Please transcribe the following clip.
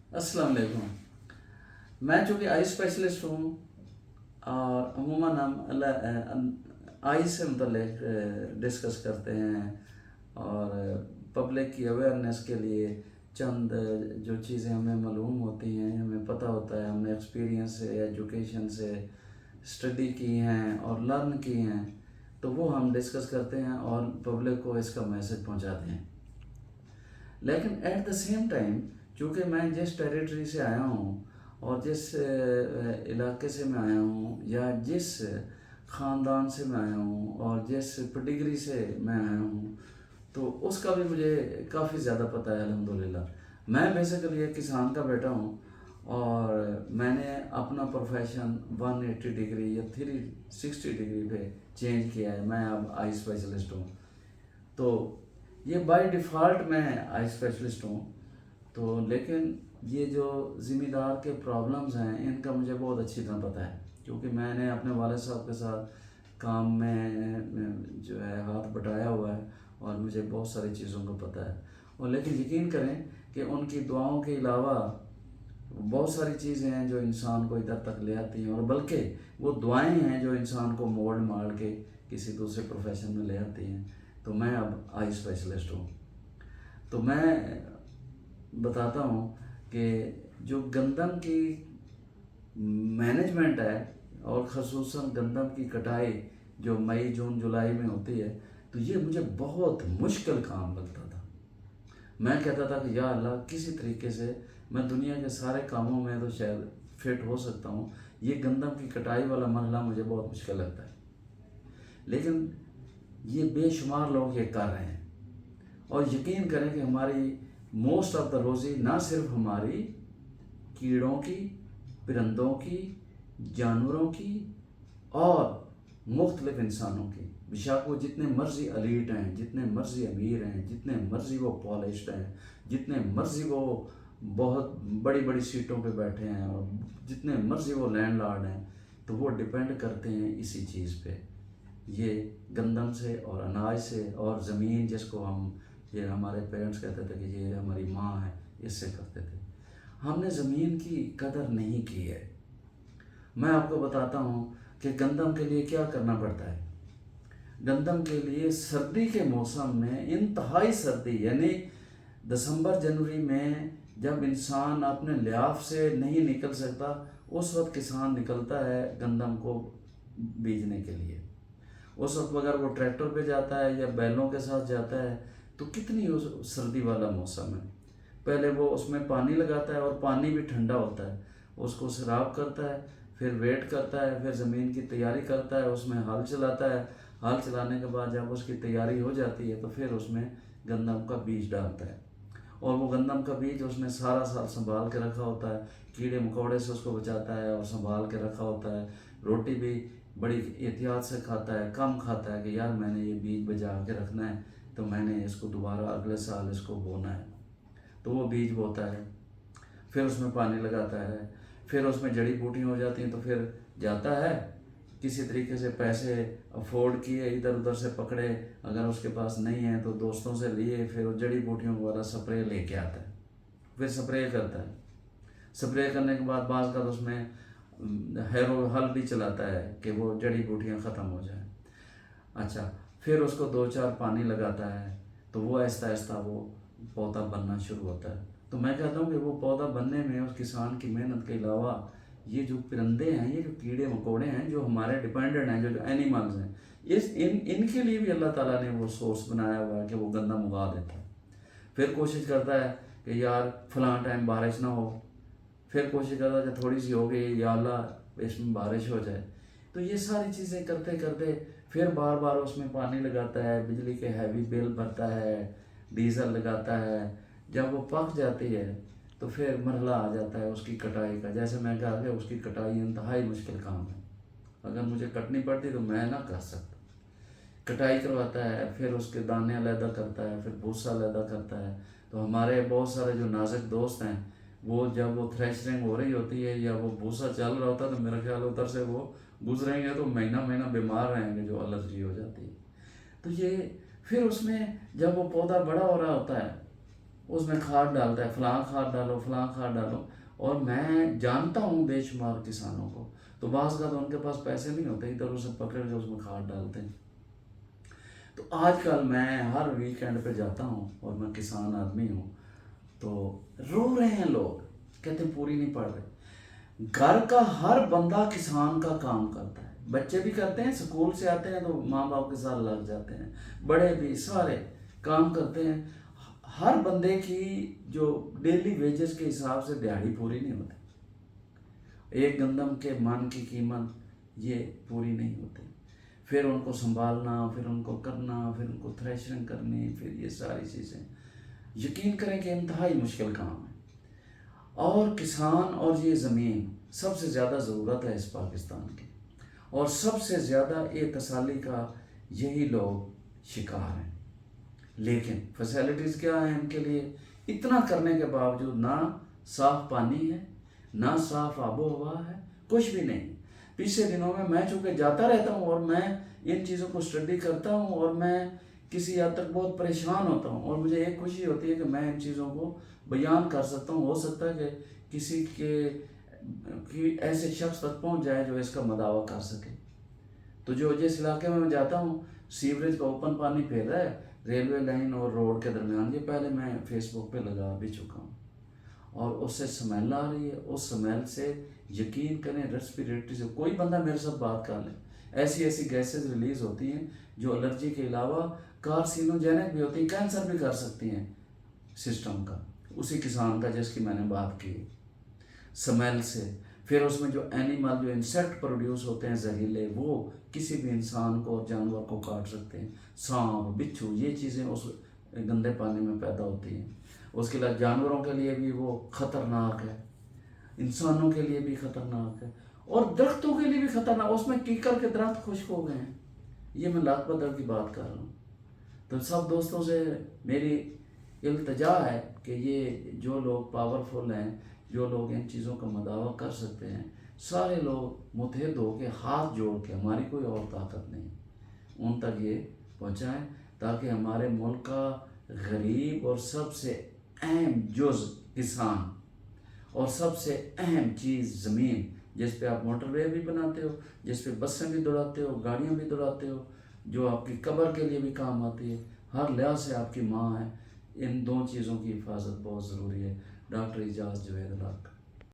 अस्सलाम वालेकुम। मैं चूँकि आई स्पेशलिस्ट हूँ और अमूमन हम आई से मतलब डिस्कस करते हैं और पब्लिक की अवेयरनेस के लिए चंद जो चीज़ें हमें मालूम होती हैं, हमें पता होता है, हमने एक्सपीरियंस से, एजुकेशन से स्टडी की हैं और लर्न की हैं, तो वो हम डिस्कस करते हैं और पब्लिक को इसका मैसेज पहुंचाते हैं। लेकिन एट द सेम टाइम, चूँकि मैं जिस टेरिटरी से आया हूँ और जिस इलाके से मैं आया हूँ या जिस ख़ानदान से मैं आया हूँ और जिस पेडिग्री से मैं आया हूँ, तो उसका भी मुझे काफ़ी ज़्यादा पता है अल्हम्दुलिल्लाह। मैं बेसिकली एक किसान का बेटा हूँ और मैंने अपना प्रोफेशन 180 डिग्री या 360 डिग्री पे चेंज किया है। मैं अब आई स्पेशलिस्ट हूँ, तो ये बाय डिफ़ॉल्ट मैं आई स्पेशलिस्ट हूँ। तो लेकिन ये जो ज़िम्मेदार के प्रॉब्लम्स हैं, इनका मुझे बहुत अच्छी तरह पता है, क्योंकि मैंने अपने वालिद साहब के साथ काम में जो है हाथ बटाया हुआ है और मुझे बहुत सारी चीज़ों का पता है। और लेकिन यकीन करें कि उनकी दुआओं के अलावा बहुत सारी चीज़ें हैं जो इंसान को इधर तक ले आती हैं, और बल्कि वो दुआएं हैं जो इंसान को मोड़ मार के किसी दूसरे प्रोफेशन में ले आती हैं। तो मैं अब आई स्पेशलिस्ट हूँ। तो मैं बताता हूँ कि जो गंदम की मैनेजमेंट है और ख़ुसूसन गंदम की कटाई जो मई जून जुलाई में होती है, तो ये मुझे बहुत मुश्किल काम लगता था। मैं कहता था कि या अल्लाह, किसी तरीके से मैं दुनिया के सारे कामों में तो शायद फिट हो सकता हूँ, ये गंदम की कटाई वाला मरहला मुझे बहुत मुश्किल लगता है। लेकिन ये बेशुमार लोग ये कर रहे हैं, और यकीन करें कि हमारी मोस्ट ऑफ द रोज़ी ना सिर्फ हमारी कीड़ों की, परिंदों की, जानवरों की और मुख्तलिफ इंसानों की, बेशक वो जितने मर्जी एलीट हैं, जितने मर्जी अमीर हैं, जितने मर्जी वो पॉलिश्ड हैं, जितने मर्जी वो बहुत बड़ी बड़ी सीटों पे बैठे हैं और जितने मर्जी वो लैंडलॉर्ड हैं, तो वो डिपेंड करते हैं इसी चीज़ पे, ये गंदम से और अनाज से और ज़मीन, जिसको हम, ये हमारे पेरेंट्स कहते थे कि ये हमारी माँ है, इससे करते थे। हमने ज़मीन की कदर नहीं की है। मैं आपको बताता हूँ कि गंदम के लिए क्या करना पड़ता है। गंदम के लिए सर्दी के मौसम में, इंतहाई सर्दी यानी दिसंबर जनवरी में, जब इंसान अपने लिहाफ से नहीं निकल सकता, उस वक्त किसान निकलता है गंदम को बीजने के लिए। उस वक्त अगर वो ट्रैक्टर पे जाता है या बैलों के साथ जाता है, तो कितनी उस सर्दी वाला मौसम है। पहले वो उसमें पानी लगाता है और पानी भी ठंडा होता है, उसको सराब करता है, फिर वेट करता है, फिर ज़मीन की तैयारी करता है, उसमें हल चलाता है। हल चलाने के बाद जब उसकी तैयारी हो जाती है, तो फिर उसमें गंदम का बीज डालता है, और वो गंदम का बीज उसने सारा साल संभाल के रखा होता है, कीड़े मकोड़े से उसको बचाता है और संभाल के रखा होता है। रोटी भी बड़ी एहतियात से खाता है, कम खाता है कि यार मैंने ये बीज बचा के रखना है, तो मैंने इसको दोबारा अगले साल इसको बोना है। तो वो बीज बोता है, फिर उसमें पानी लगाता है, फिर उसमें जड़ी बूटियाँ हो जाती हैं, तो फिर जाता है किसी तरीके से, पैसे अफोर्ड किए, इधर उधर से पकड़े, अगर उसके पास नहीं है तो दोस्तों से लिए, फिर वो जड़ी बूटियों वाला स्प्रे लेके आता है, फिर स्प्रे करता है। स्प्रे करने के बाद बाज़ का उसमें हैरो हल भी चलाता है कि वो जड़ी बूटियाँ ख़त्म हो जाएं। अच्छा, फिर उसको दो चार पानी लगाता है, तो वो आहिस्ता आहिस्ता वो पौधा बनना शुरू होता है। तो मैं कहता हूँ कि वो पौधा बनने में उस किसान की मेहनत के अलावा ये जो परिंदे हैं, ये जो कीड़े मकोड़े हैं, जो हमारे डिपेंडेंट हैं, जो एनिमल्स हैं, इनके लिए भी अल्लाह ताला ने वो सोर्स बनाया हुआ है कि वो गंदम उगा देता है। फिर कोशिश करता है कि यार फलां टाइम बारिश ना हो, फिर कोशिश करता है कि थोड़ी सी हो गई, या अल्लाह इसमें बारिश हो जाए। तो ये सारी चीज़ें करते करते फिर बार बार उसमें पानी लगाता है, बिजली के हैवी बिल भरता है, डीजल लगाता है। जब वो पक जाती है, तो फिर मरहला आ जाता है उसकी कटाई का। जैसे मैं कहा कि उसकी कटाई इंतहाई मुश्किल काम है, अगर मुझे कटनी पड़ती तो मैं ना कर सकता। कटाई करवाता है, फिर उसके दाने अलहदा करता है, फिर भूसा अलहदा करता है। तो हमारे बहुत सारे जो नाजुक दोस्त हैं, वो जब वो थ्रेशरिंग हो रही होती है या वो भूसा चल रहा होता है, तो मेरा ख्याल उधर से वो गुजरेंगे तो महीना महीना बीमार रहेंगे, जो एलर्जी हो जाती है। तो ये फिर उसमें जब वो पौधा बड़ा हो रहा होता है, اس میں کھاد ڈالتا ہے، فلاں کھاد ڈالو، فلاں کھاد ڈالو، اور میں جانتا ہوں بے شمار کسانوں کو، تو بعض کا تو ان کے پاس پیسے نہیں ہوتے، ادھر اسے پکڑ کے اس میں کھاد ڈالتے ہیں۔ تو آج کل میں ہر ویکینڈ پہ جاتا ہوں، اور میں کسان آدمی ہوں، تو رو رہے ہیں لوگ، کہتے ہیں پوری نہیں پڑھ رہے۔ گھر کا ہر بندہ کسان کا کام کرتا ہے، بچے بھی کرتے ہیں، اسکول سے آتے ہیں تو ماں باپ کے ساتھ لگ جاتے ہیں، بڑے بھی سارے کام کرتے ہیں۔ ہر بندے کی جو ڈیلی ویجز کے حساب سے دیہڑی پوری نہیں ہوتی، ایک گندم کے من کی قیمت یہ پوری نہیں ہوتی، پھر ان کو سنبھالنا، پھر ان کو کرنا، پھر ان کو تھریشنگ کرنی، پھر یہ ساری چیزیں، یقین کریں کہ انتہائی مشکل کام ہے۔ اور کسان اور یہ زمین سب سے زیادہ ضرورت ہے اس پاکستان کی، اور سب سے زیادہ تسلی کا یہی لوگ شکار ہیں۔ لیکن فیسلٹیز کیا ہیں ان کے لیے؟ اتنا کرنے کے باوجود نہ صاف پانی ہے، نہ صاف آب و ہوا ہے، کچھ بھی نہیں۔ پچھلے دنوں میں چونکہ جاتا رہتا ہوں اور میں ان چیزوں کو اسٹڈی کرتا ہوں، اور میں کسی حد تک بہت پریشان ہوتا ہوں، اور مجھے ایک خوشی ہوتی ہے کہ میں ان چیزوں کو بیان کر سکتا ہوں۔ ہو سکتا ہے کہ کسی ایسے شخص تک پہنچ جائے جو اس کا مداوع کر سکے۔ تو جو جس علاقے میں جاتا ہوں، سیوریج کا اوپن پانی پھیل رہا ہے ریلوے لائن اور روڈ کے درمیان، یہ پہلے میں فیس بک پہ لگا بھی چکا ہوں، اور اس سے سمیل آ رہی ہے، اس سمیل سے یقین کریں ریسپیریٹری سے کوئی بندہ میرے ساتھ بات کر لے، ایسی گیسز ریلیز ہوتی ہیں جو الرجی کے علاوہ کارسینوجینک بھی ہوتی ہیں، کینسر بھی کر سکتی ہیں سسٹم کا، اسی کسان کا جس کی میں نے بات کی سمیل سے۔ پھر اس میں جو اینیمل، جو انسیکٹ پروڈیوس ہوتے ہیں زہریلے، وہ کسی بھی انسان کو اور جانور کو کاٹ سکتے ہیں، سانپ، بچھو، یہ چیزیں اس گندے پانی میں پیدا ہوتی ہیں۔ اس کے علاوہ جانوروں کے لیے بھی وہ خطرناک ہے، انسانوں کے لیے بھی خطرناک ہے، اور درختوں کے لیے بھی خطرناک۔ اس میں کیکر کے درخت خشک ہو گئے ہیں، یہ میں لاکھ بدر کی بات کر رہا ہوں۔ تو سب دوستوں سے میری التجا ہے کہ یہ جو لوگ پاورفل ہیں، جو لوگ ان چیزوں کا مداوع کر سکتے ہیں، سارے لوگ متحد ہو کے ہاتھ جوڑ کے، ہماری کوئی اور طاقت نہیں، ان تک یہ پہنچائیں، تاکہ ہمارے ملک کا غریب اور سب سے اہم جز کسان، اور سب سے اہم چیز زمین، جس پہ آپ موٹر وے بھی بناتے ہو، جس پہ بسیں بھی دوڑاتے ہو، گاڑیاں بھی دوڑاتے ہو، جو آپ کی قبر کے لیے بھی کام آتی ہے، ہر لحاظ سے آپ کی ماں ہے، ان دو چیزوں کی حفاظت بہت ضروری ہے۔ ڈاکٹر اعجاز جوید اللہ۔